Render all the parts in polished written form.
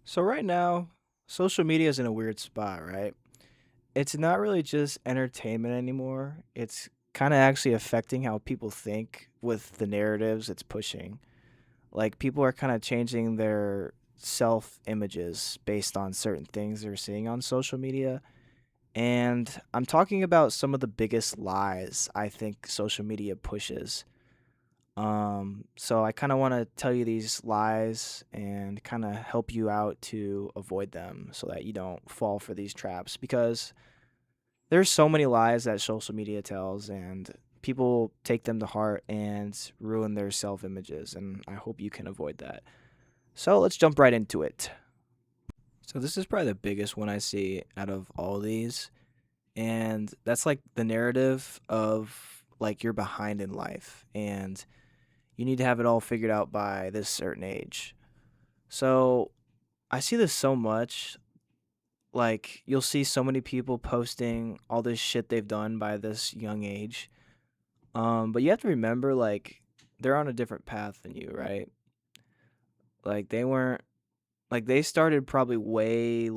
So right now, social media is in a weird spot, right? It's not really just entertainment anymore. It's kind of actually affecting how people think with the narratives it's pushing. Like people are kind of changing their self images based on certain things they're seeing on social media. And I'm talking about some of the biggest lies I think social media pushes. So I kind of want to tell you these lies and kind of help you out to avoid them so that you don't fall for these traps because there's so many lies that social media tells and people take them to heart and ruin their self-images, and I hope you can avoid that. So let's jump right into it. So this is probably the biggest one I see out of all these, and that's like the narrative of like you're behind in life and you need to have it all figured out by this certain age. So I see this so much. Like, you'll see so many people posting all this shit they've done by this young age. But you have to remember, like, they're on a different path than you, right? Like, they weren't, like, they started probably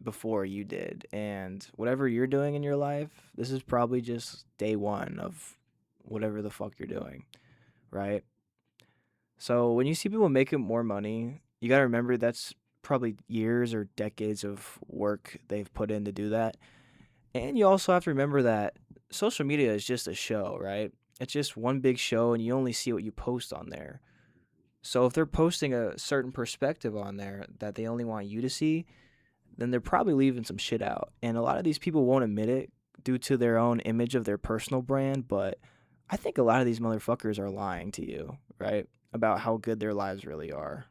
before you did. And whatever you're doing in your life, this is probably just day one of whatever the fuck you're doing, right? So when you see people making more money, you got to remember that's probably years or decades of work they've put in to do that. And you also have to remember that social media is just a show, right? It's just one big show and you only see what you post on there. So if they're posting a certain perspective on there that they only want you to see, then they're probably leaving some shit out. And a lot of these people won't admit it due to their own image of their personal brand, but I think a lot of these motherfuckers are lying to you, right? About how good their lives really are.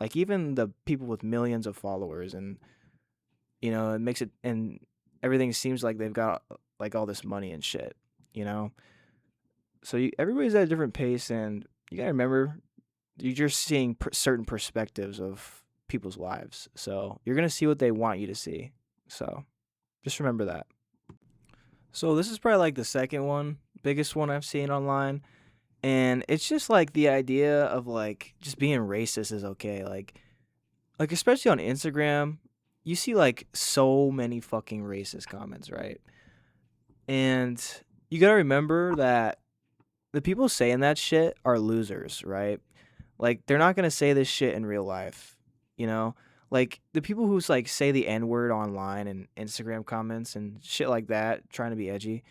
Like even the people with millions of followers and it makes it and everything seems like they've got like all this money and shit, you know? So everybody's at a different pace and you got to remember you're just seeing certain perspectives of people's lives. So you're going to see what they want you to see. So just remember that. So this is probably like the second one, biggest one I've seen online. And it's just like the idea of like just being racist is okay. Like especially on Instagram, you see like so many fucking racist comments, right? And you got to remember that the people saying that shit are losers, right? Like they're not going to say this shit in real life, you know? Like the people who's like say the N-word online and Instagram comments and shit like that, trying to be edgy.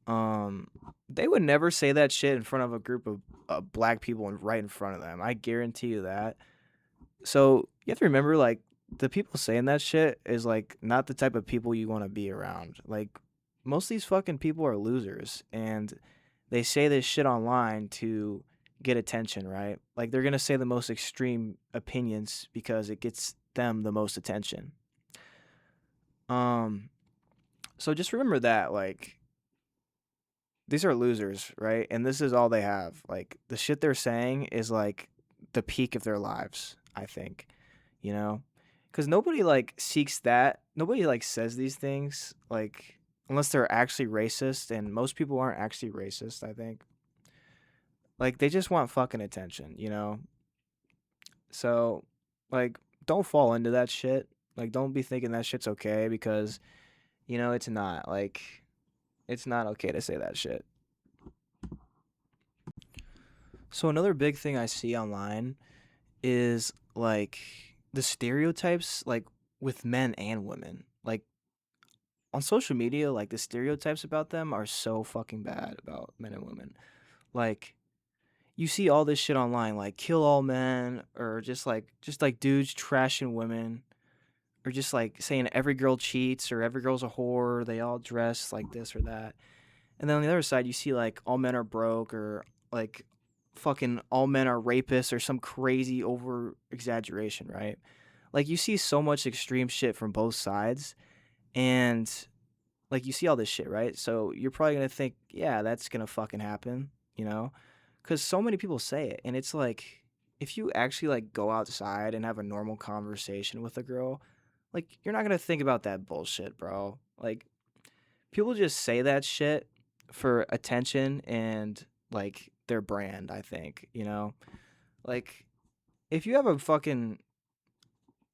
Um they would never say that shit in front of a group of black people and right in front of them. I guarantee you that. So you have to remember, like, the people saying that shit is like not the type of people you want to be around. Like, most of these fucking people are losers, and they say this shit online to get attention, right? Like, they're gonna say the most extreme opinions because it gets them the most attention. Um, so just remember that, like, these are losers, right? And this is all they have. Like, the shit they're saying is like the peak of their lives, I think, you know? Because nobody like seeks that. Nobody like says these things, like, unless they're actually racist. And most people aren't actually racist, I think. Like, they just want fucking attention, you know? So, like, don't fall into that shit. Like, don't be thinking that shit's okay because, it's not. Like, it's not okay to say that shit. So, another big thing I see online is like the stereotypes like with men and women. Like on social media, like the stereotypes about them are so fucking bad about men and women. Like you see all this shit online like kill all men or just like dudes trashing women or just like saying every girl cheats or every girl's a whore, they all dress like this or that. And then on the other side, you see like all men are broke or like fucking all men are rapists or some crazy over exaggeration, right? Like you see so much extreme shit from both sides and like you see all this shit, right? So you're probably going to think, yeah, that's going to fucking happen, you know? Cuz so many people say it and it's like if you actually like go outside and have a normal conversation with a girl, like you're not going to think about that bullshit, bro. Like people just say that shit for attention and like their brand, I think, you know? Like if you have a fucking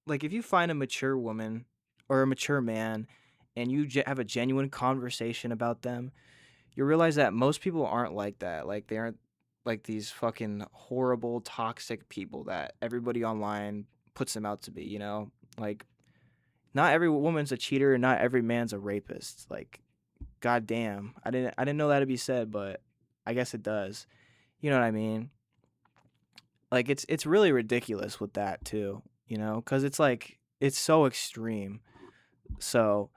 like if you find a mature woman or a mature man and you have a genuine conversation about them, you realize that most people aren't like that. Like they aren't like these fucking horrible toxic people that everybody online puts them out to be, you know? Like not every woman's a cheater and not every man's a rapist. Like goddamn. I didn't know that to be said, but I guess it does. You know what I mean? Like it's really ridiculous with that too, you know? Cuz it's like it's so extreme. So,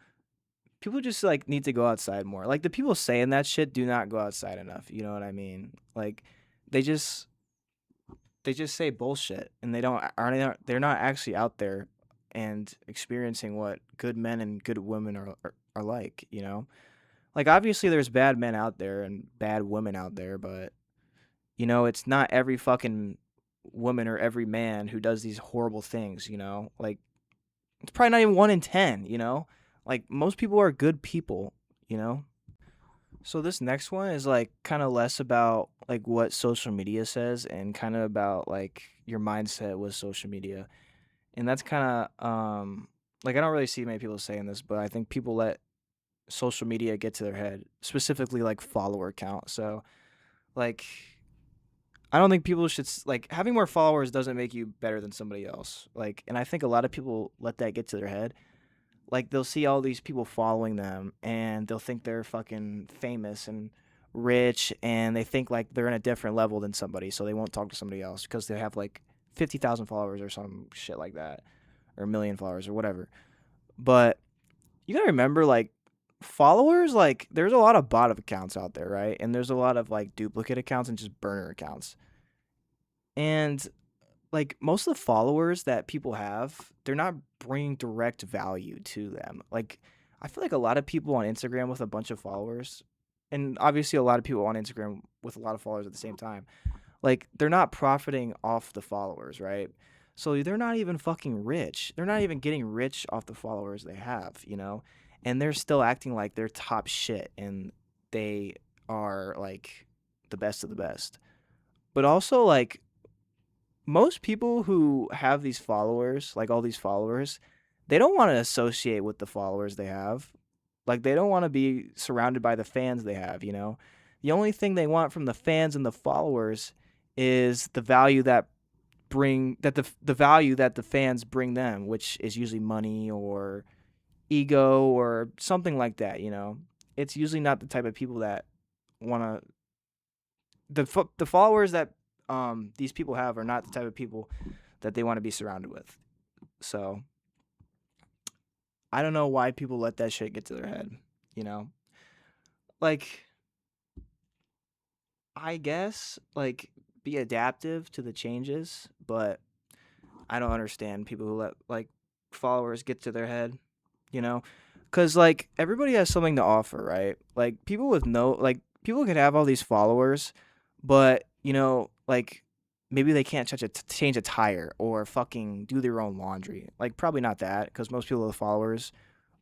people just like need to go outside more. Like the people saying that shit do not go outside enough, you know what I mean? Like they just they just say bullshit and they don't aren't they're not actually out there and experiencing what good men and good women are like, you know? Like obviously there's bad men out there and bad women out there, but you know, it's not every fucking woman or every man who does these horrible things, you know? Like it's probably not even 1 in 10, you know? Like most people are good people, you know? So this next one is like kind of less about like what social media says and kind of about like your mindset with social media. And that's kind of like I don't really see many people saying this, but I think people let social media get to their head, specifically like follower count. So like I don't think people should like having more followers doesn't make you better than somebody else. Like and I think a lot of people let that get to their head. Like they'll see all these people following them and they'll think they're fucking famous and rich and they think like they're in a different level than somebody, so they won't talk to somebody else because they have like 50,000 followers or some shit like that, or a million followers or whatever. But you gotta remember, like, followers, like, there's a lot of bot accounts out there, right? And there's a lot of like duplicate accounts and just burner accounts. And like most of the followers that people have, they're not bringing direct value to them. Like I feel like a lot of people on Instagram with a bunch of followers, and obviously a lot of people on Instagram with a lot of followers at the same time, like they're not profiting off the followers, right? So they're not even fucking rich. They're not even getting rich off the followers they have, you know? And they're still acting like they're top shit and they are like the best of the best. But also like most people who have these followers, like all these followers, they don't want to associate with the followers they have. Like they don't want to be surrounded by the fans they have, you know? The only thing they want from the fans and the followers is the value that the value that the fans bring them, which is usually money or ego or something like that, you know? It's usually not the type of people that want to the followers that these people have are not the type of people that they want to be surrounded with. So I don't know why people let that shit get to their head, you know? Like I guess like be adaptive to the changes, but I don't understand people who let like followers get to their head, you know? Cuz like everybody has something to offer, right? Like people with no like people could have all these followers, but you know, like maybe they can't change a tire or fucking do their own laundry. Like probably not that cuz most people with followers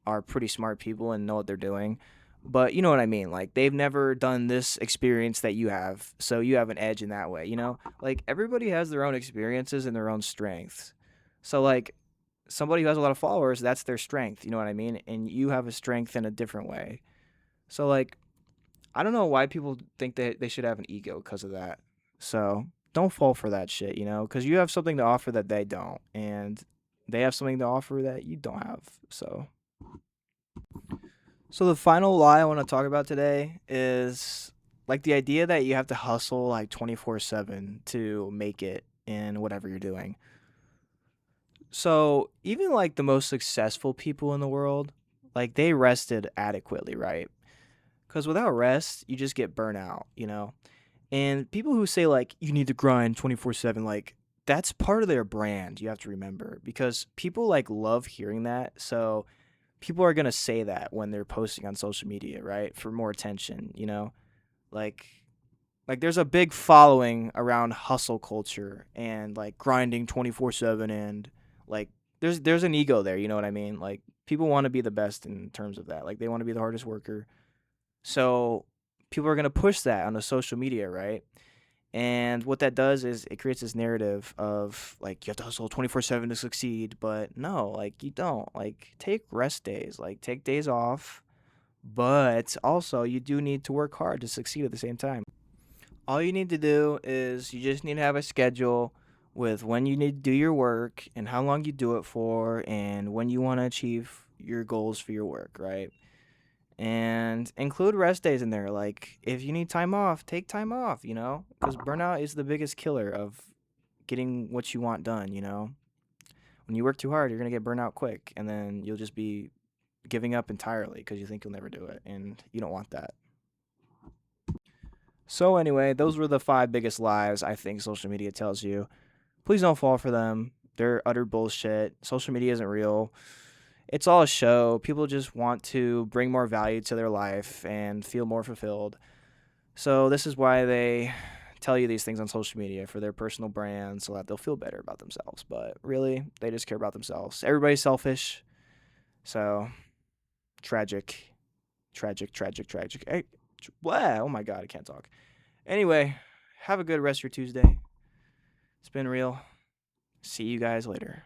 are pretty smart people and know what they're doing. But you know what I mean? Like they've never done this experience that you have, so you have an edge in that way, you know? Like everybody has their own experiences and their own strengths. So like somebody who has a lot of followers, that's their strength, you know what I mean? And you have a strength in a different way. So like I don't know why people think that they should have an ego because of that. So don't fall for that shit, you know? Because you have something to offer that they don't, and they have something to offer that you don't have. So the final lie I want to talk about today is like the idea that you have to hustle like 24/7 to make it in whatever you're doing. So even like the most successful people in the world, like they rested adequately, right? Because without rest, you just get burnt out, you know? And people who say like you need to grind 24/7, like that's part of their brand, you have to remember, because people like love hearing that. So people are going to say that when they're posting on social media, right? For more attention, you know? Like like there's a big following around hustle culture and like grinding 24/7 and like there's an ego there, you know what I mean? Like people want to be the best in terms of that. Like they want to be the hardest worker. So people are going to push that on the social media, right? And what that does is it creates this narrative of like you have to hustle 24/7 to succeed, but no, like you don't. Like take rest days, like take days off, but also you do need to work hard to succeed at the same time. All you need to do is you just need to have a schedule with when you need to do your work and how long you do it for and when you want to achieve your goals for your work, right? And include rest days in there. Like if you need time off, take time off, because burnout is the biggest killer of getting what you want done, When you work too hard, you're going to get burnt out quick and then you'll just be giving up entirely because you think you'll never do it and you don't want that. So anyway, those were the 5 biggest lies I think social media tells you. Please don't fall for them. They're utter bullshit. Social media isn't real. It's all a show. People just want to bring more value to their life and feel more fulfilled. So this is why they tell you these things on social media for their personal brand so that they'll feel better about themselves. But really, they just care about themselves. Everybody's selfish. So tragic, tragic, tragic, tragic. Hey, blah. Oh my God, I can't talk. Anyway, have a good rest of your Tuesday. It's been real. See you guys later.